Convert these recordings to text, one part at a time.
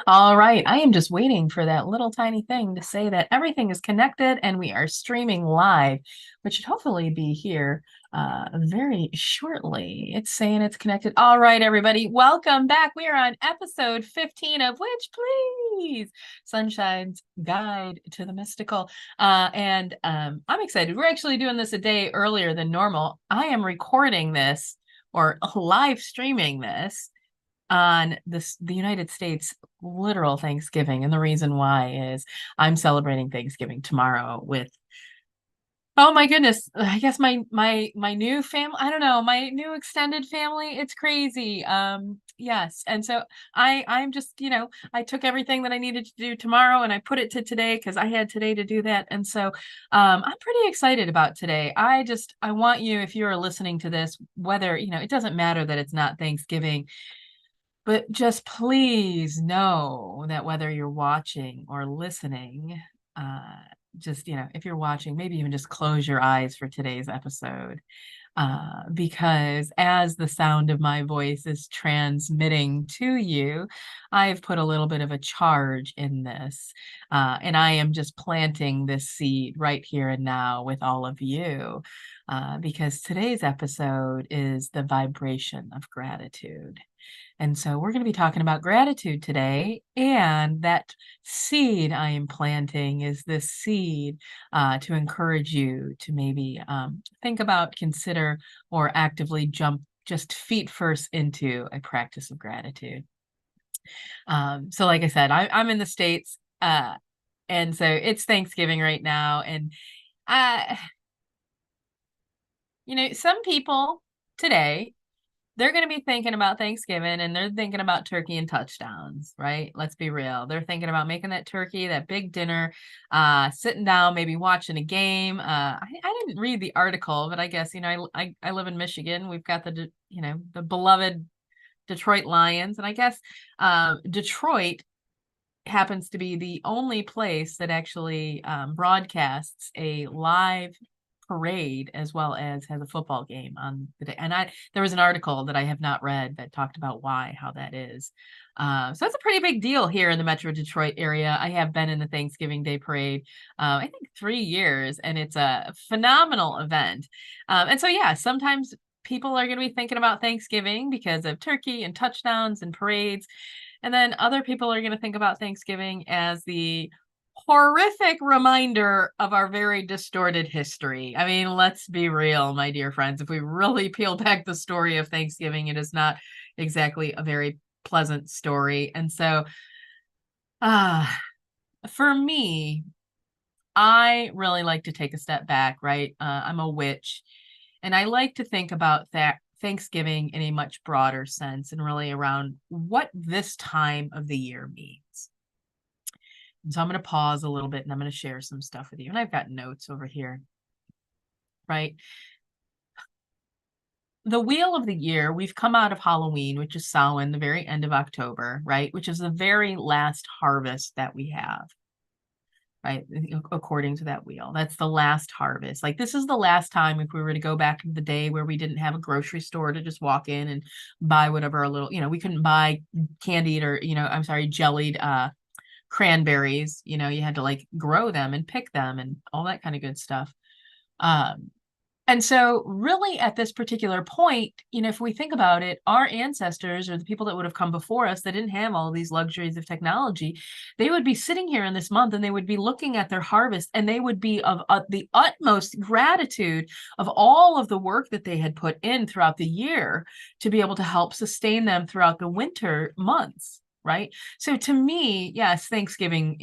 All right. I am just waiting for that little tiny thing to say that everything is connected and we are streaming live, which should hopefully be here very shortly. It's saying it's connected. All right, everybody. Welcome back. We are on episode 15 of Witch Please, Sunshine's Guide to the Mystical. And I'm excited. We're actually doing this a day earlier than normal. I am recording this or live streaming this on the United States literal Thanksgiving. And the reason why is I'm celebrating Thanksgiving tomorrow with, oh my goodness, I guess my new family, I don't know, my new extended family. It's crazy. Yes. And so I'm just, I took everything that I needed to do tomorrow and I put it to today because I had today to do that. And so I'm pretty excited about today. I want you, if you're listening to this, whether, it doesn't matter that it's not Thanksgiving, but just please know that whether you're watching or listening, uh, just, if you're watching, maybe even just close your eyes for today's episode. Because as the sound of my voice is transmitting to you, I've put a little bit of a charge in this. And I am just planting this seed right here and now with all of you. Because today's episode is the vibration of gratitude. And so we're going to be talking about gratitude today. And that seed I am planting is this seed to encourage you to maybe think about, consider, or actively jump just feet first into a practice of gratitude. So like I said, I'm in the States. And so it's Thanksgiving right now. And, uh, some people today, they're going to be thinking about Thanksgiving and they're thinking about turkey and touchdowns, right? Let's be real. They're thinking about making that turkey, that big dinner, sitting down, maybe watching a game. I didn't read the article, but I guess, I live in Michigan. We've got the beloved Detroit Lions. And I guess Detroit happens to be the only place that actually broadcasts a live parade as well as has a football game on the day. And there was an article that I have not read that talked about how that is. So it's a pretty big deal here in the Metro Detroit area. I have been in the Thanksgiving Day Parade, I think 3 years, and it's a phenomenal event. And so, yeah, sometimes people are going to be thinking about Thanksgiving because of turkey and touchdowns and parades. And then other people are going to think about Thanksgiving as the horrific reminder of our very distorted history. I mean, let's be real, my dear friends. If we really peel back the story of Thanksgiving, it is not exactly a very pleasant story. And so, uh, for me, I really like to take a step back, right? I'm a witch, and I like to think about that Thanksgiving in a much broader sense and really around what this time of the year means. And so I'm going to pause a little bit and I'm going to share some stuff with you. And I've got notes over here, right? The wheel of the year, we've come out of Halloween, which is Samhain, the very end of October, right? Which is the very last harvest that we have, right? According to that wheel, that's the last harvest. Like this is the last time if we were to go back in the day where we didn't have a grocery store to just walk in and buy whatever a little, we couldn't buy candied or, I'm sorry, jellied cranberries. You had to like grow them and pick them and all that kind of good stuff. Um, and so really at this particular point, if we think about it, our ancestors or the people that would have come before us that didn't have all of these luxuries of technology, they would be sitting here in this month and they would be looking at their harvest and they would be of the utmost gratitude of all of the work that they had put in throughout the year to be able to help sustain them throughout the winter months. Right. So to me, yes, Thanksgiving,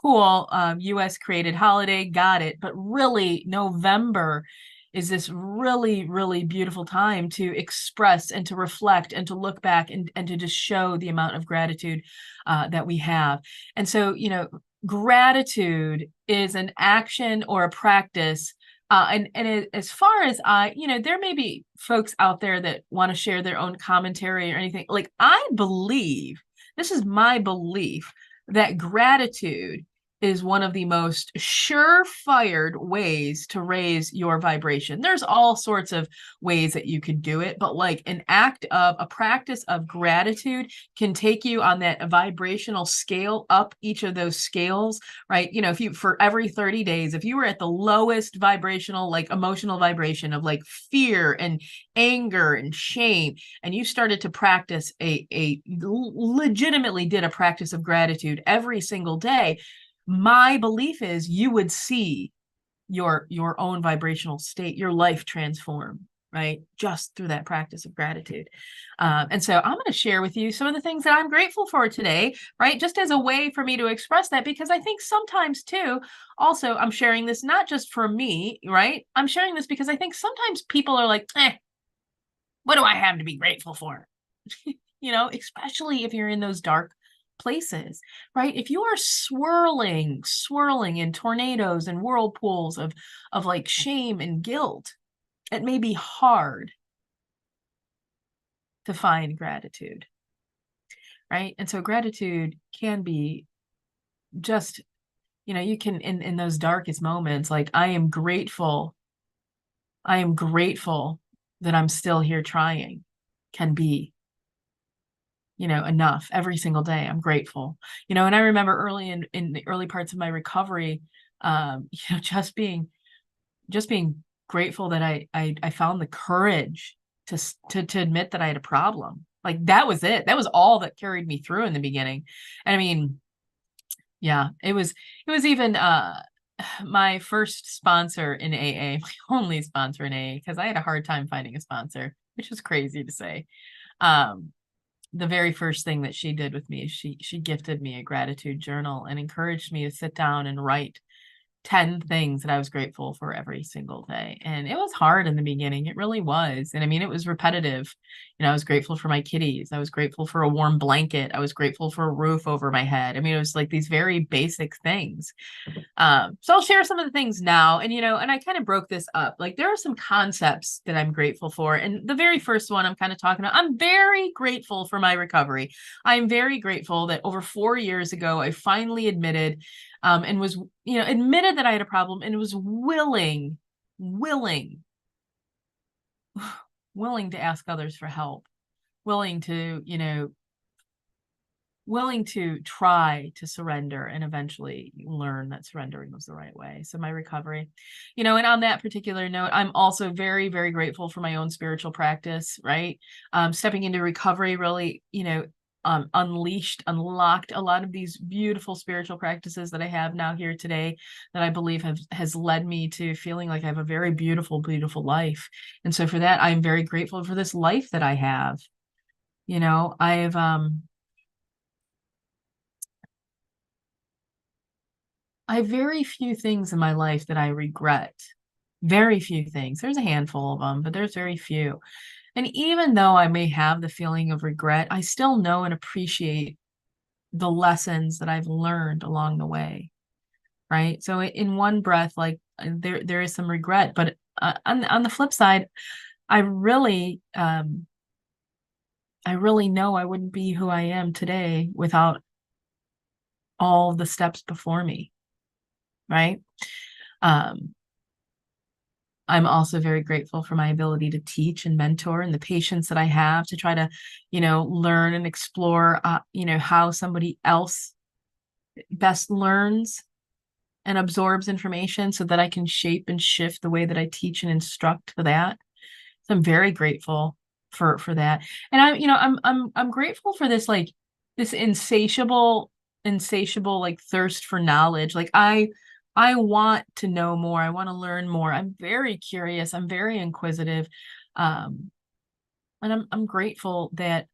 cool, US created holiday, got it. But really, November is this really, really beautiful time to express and to reflect and to look back and to just show the amount of gratitude that we have. And so, gratitude is an action or a practice. As far as there may be folks out there that want to share their own commentary or anything. Like I believe, this is my belief, that gratitude is one of the most surefire ways to raise your vibration. There's all sorts of ways that you could do it, but like a practice of gratitude can take you on that vibrational scale up each of those scales, right? If you, for every 30 days, if you were at the lowest vibrational, like emotional vibration of like fear and anger and shame, and you started to practice legitimately did a practice of gratitude every single day, my belief is you would see your own vibrational state, your life transform, right? Just through that practice of gratitude. And so I'm going to share with you some of the things that I'm grateful for today, right? Just as a way for me to express that, because I think sometimes too, also, I'm sharing this not just for me, right? I'm sharing this because I think sometimes people are like, what do I have to be grateful for? Especially if you're in those dark places, right? If you are swirling in tornadoes and whirlpools of like shame and guilt, it may be hard to find gratitude, right? And so gratitude can be just, you can in those darkest moments, like I am grateful that I'm still here trying, can be enough every single day. I'm grateful, and I remember early in the early parts of my recovery, just being grateful that I found the courage to admit that I had a problem. Like that was it. That was all that carried me through in the beginning. And I mean, yeah, it was even my first sponsor in AA, my only sponsor in AA, because I had a hard time finding a sponsor, which was crazy to say. The very first thing that she did with me is she gifted me a gratitude journal and encouraged me to sit down and write 10 things that I was grateful for every single day. And it was hard in the beginning. It really was. And I mean, it was repetitive. I was grateful for my kitties. I was grateful for a warm blanket. I was grateful for a roof over my head. I mean, it was like these very basic things. So I'll share some of the things now. And, and I kind of broke this up. Like there are some concepts that I'm grateful for. And the very first one I'm kind of talking about, I'm very grateful for my recovery. I'm very grateful that over 4 years ago, I finally admitted and was, admitted that I had a problem and was willing to ask others for help, willing to try to surrender and eventually learn that surrendering was the right way. So my recovery, and on that particular note, I'm also very, very grateful for my own spiritual practice, right? Stepping into recovery really, unlocked a lot of these beautiful spiritual practices that I have now here today that I believe has led me to feeling like I have a very beautiful, beautiful life. And so for that, I'm very grateful for this life that I have. I have very few things in my life that I regret. Very few things. There's a handful of them, but there's very few. And even though I may have the feeling of regret, I still know and appreciate the lessons that I've learned along the way. Right. So in one breath, like there is some regret, but on the flip side, I really know I wouldn't be who I am today without all the steps before me. Right. I'm also very grateful for my ability to teach and mentor and the patience that I have to try to, learn and explore, how somebody else best learns and absorbs information so that I can shape and shift the way that I teach and instruct for that. So I'm very grateful for that. And I'm grateful for this, like this insatiable like thirst for knowledge. Like I want to know more. I want to learn more. I'm very curious. I'm very inquisitive. And I'm grateful that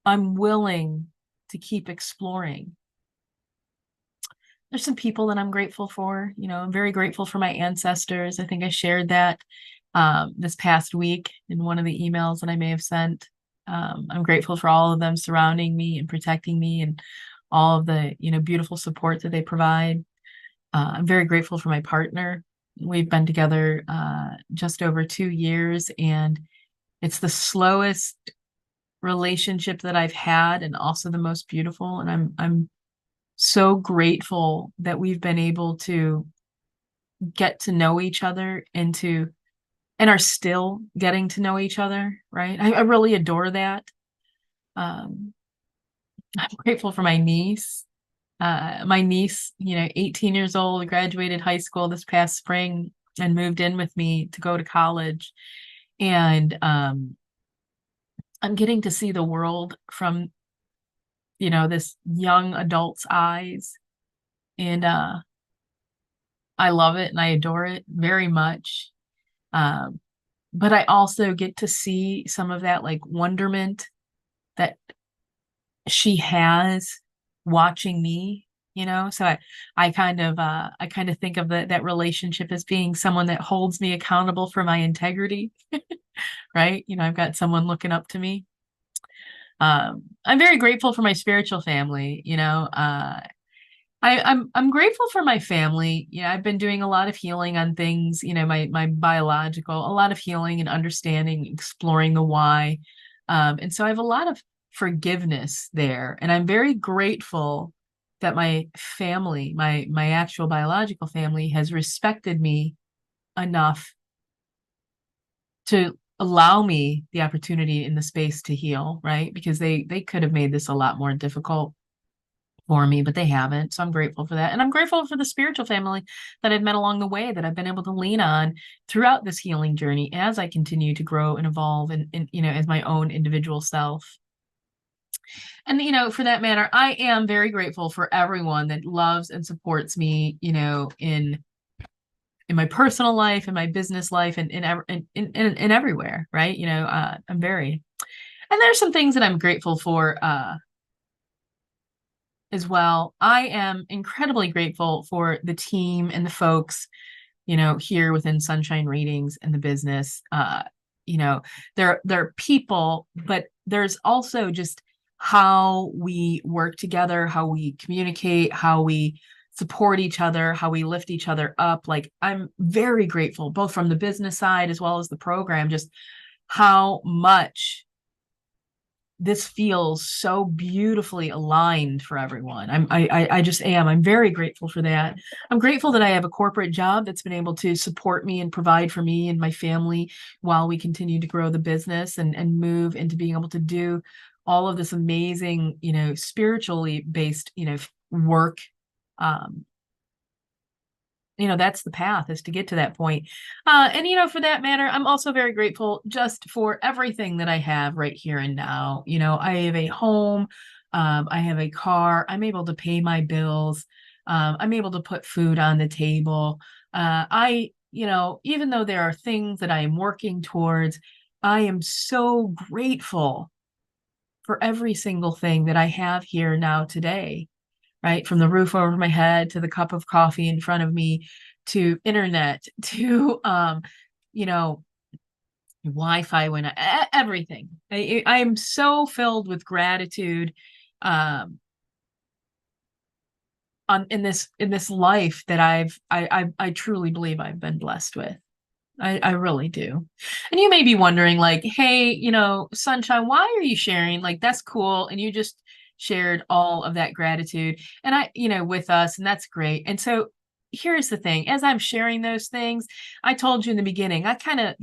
I'm willing to keep exploring. There's some people that I'm grateful for. I'm very grateful for my ancestors. I think I shared that this past week in one of the emails that I may have sent. I'm grateful for all of them surrounding me and protecting me and all of the, beautiful support that they provide. I'm very grateful for my partner. We've been together just over 2 years, and it's the slowest relationship that I've had and also the most beautiful. And so grateful that we've been able to get to know each other and are still getting to know each other, right? I really adore that. Um, I'm grateful for my niece. My niece, 18 years old, graduated high school this past spring and moved in with me to go to college. And I'm getting to see the world from, this young adult's eyes. And I love it and I adore it very much. Um, but I also get to see some of that like wonderment that she has watching me, so I kind of think of that relationship as being someone that holds me accountable for my integrity, right? I've got someone looking up to me. I'm very grateful for my spiritual family. I'm grateful for my family. I've been doing a lot of healing on things, my biological, a lot of healing and understanding, exploring the why. And so I have a lot of forgiveness there. And I'm very grateful that my family, my actual biological family, has respected me enough to allow me the opportunity in the space to heal, right? Because they could have made this a lot more difficult for me, but they haven't. So I'm grateful for that. And I'm grateful for the spiritual family that I've met along the way that I've been able to lean on throughout this healing journey as I continue to grow and evolve and as my own individual self. And, for that matter, I am very grateful for everyone that loves and supports me, in my personal life, in my business life, and in everywhere, right? And there's some things that I'm grateful for, as well. I am incredibly grateful for the team and the folks, here within Sunshine Readings and the business. There are people, but there's also just how we work together, how we communicate, how we support each other, how we lift each other up. Like, I'm very grateful, both from the business side as well as the program, just how much this feels so beautifully aligned for everyone. I just am. I'm very grateful for that. I'm grateful that I have a corporate job that's been able to support me and provide for me and my family while we continue to grow the business and move into being able to do all of this amazing, spiritually based, work. Um, that's the path, is to get to that point. And for that matter, I'm also very grateful just for everything that I have right here and now. I have a home, I have a car, I'm able to pay my bills, I'm able to put food on the table. Even though there are things that I am working towards, I am so grateful for every single thing that I have here now today, right? From the roof over my head to the cup of coffee in front of me, to internet, to Wi-Fi, everything. I am so filled with gratitude in this life that I truly believe I've been blessed with. I really do. And you may be wondering, like, hey, Sunshine, why are you sharing? Like, that's cool. And you just shared all of that gratitude with us, and that's great. And so here's the thing, as I'm sharing those things, I told you in the beginning, I kind of,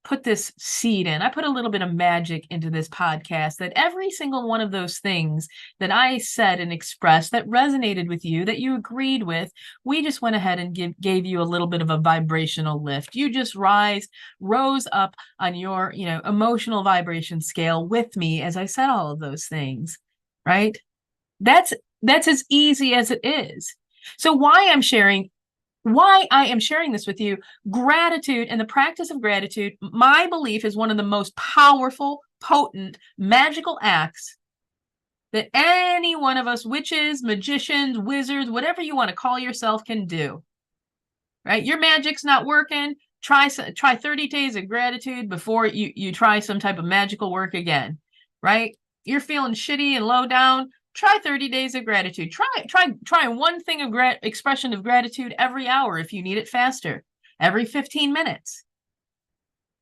put this seed in. I put a little bit of magic into this podcast, that every single one of those things that I said and expressed that resonated with you, that you agreed with, we just went ahead and gave you a little bit of a vibrational lift. You just rose up on your, emotional vibration scale with me as I said all of those things, right? That's as easy as it is. So why I am sharing this with you, gratitude and the practice of gratitude, my belief, is one of the most powerful, potent, magical acts that any one of us, witches, magicians, wizards, whatever you want to call yourself, can do. Right? Your magic's not working. Try 30 days of gratitude before you try some type of magical work again. Right? You're feeling shitty and low down. Try 30 days of gratitude. Try one thing of expression of gratitude every hour if you need it faster. Every 15 minutes.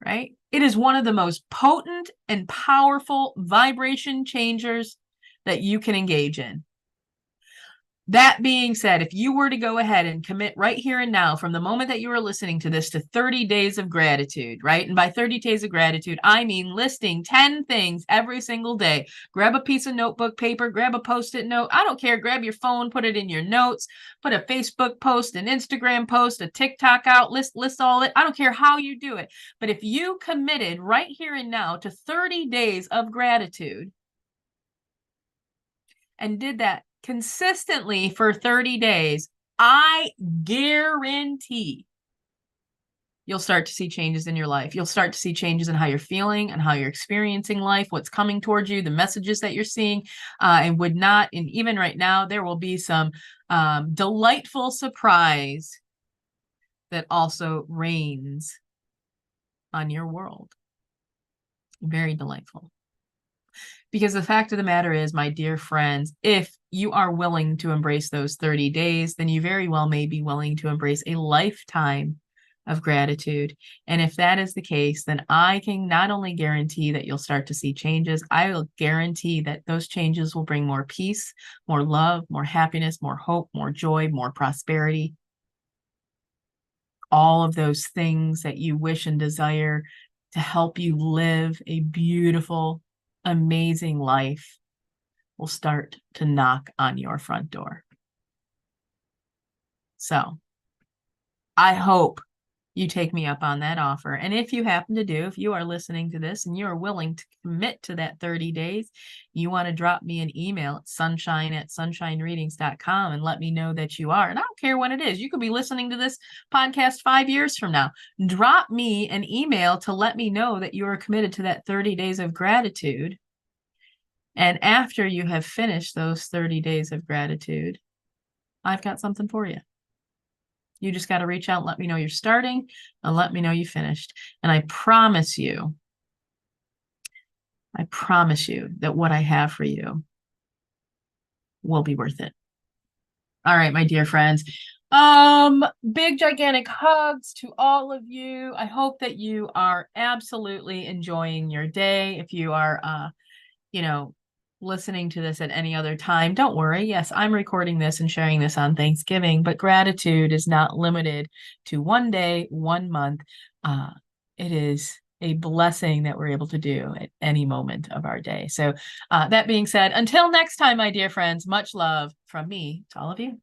Right? It is one of the most potent and powerful vibration changers that you can engage in. That being said, if you were to go ahead and commit right here and now, from the moment that you are listening to this, to 30 days of gratitude, right? And by 30 days of gratitude, I mean listing 10 things every single day. Grab a piece of notebook paper, grab a post-it note. I don't care. Grab your phone, put it in your notes, put a Facebook post, an Instagram post, a TikTok out, list all it. I don't care how you do it. But if you committed right here and now to 30 days of gratitude and did that consistently for 30 days, I guarantee you'll start to see changes in your life. You'll start to see changes in how you're feeling and how you're experiencing life, what's coming towards you, the messages that you're seeing, and even right now, there will be some delightful surprise that also reigns on your world. Very delightful. Because the fact of the matter is, my dear friends, if you are willing to embrace those 30 days, then you very well may be willing to embrace a lifetime of gratitude. And if that is the case, then I can not only guarantee that you'll start to see changes, I will guarantee that those changes will bring more peace, more love, more happiness, more hope, more joy, more prosperity. All of those things that you wish and desire to help you live a beautiful, amazing life will start to knock on your front door. So I hope you take me up on that offer. And if you happen to if you are listening to this and you are willing to commit to that 30 days, you want to drop me an email at sunshine@sunshinereadings.com and let me know that you are. And I don't care when it is. You could be listening to this podcast 5 years from now. Drop me an email to let me know that you are committed to that 30 days of gratitude. And after you have finished those 30 days of gratitude, I've got something for you. You just got to reach out and let me know you're starting and let me know you finished. And I promise you that what I have for you will be worth it. All right, my dear friends. Big, gigantic hugs to all of you. I hope that you are absolutely enjoying your day. If you are, listening to this at any other time, don't worry. Yes, I'm recording this and sharing this on Thanksgiving, but gratitude is not limited to one day, 1 month. It is a blessing that we're able to do at any moment of our day. So that being said, until next time, my dear friends, much love from me to all of you.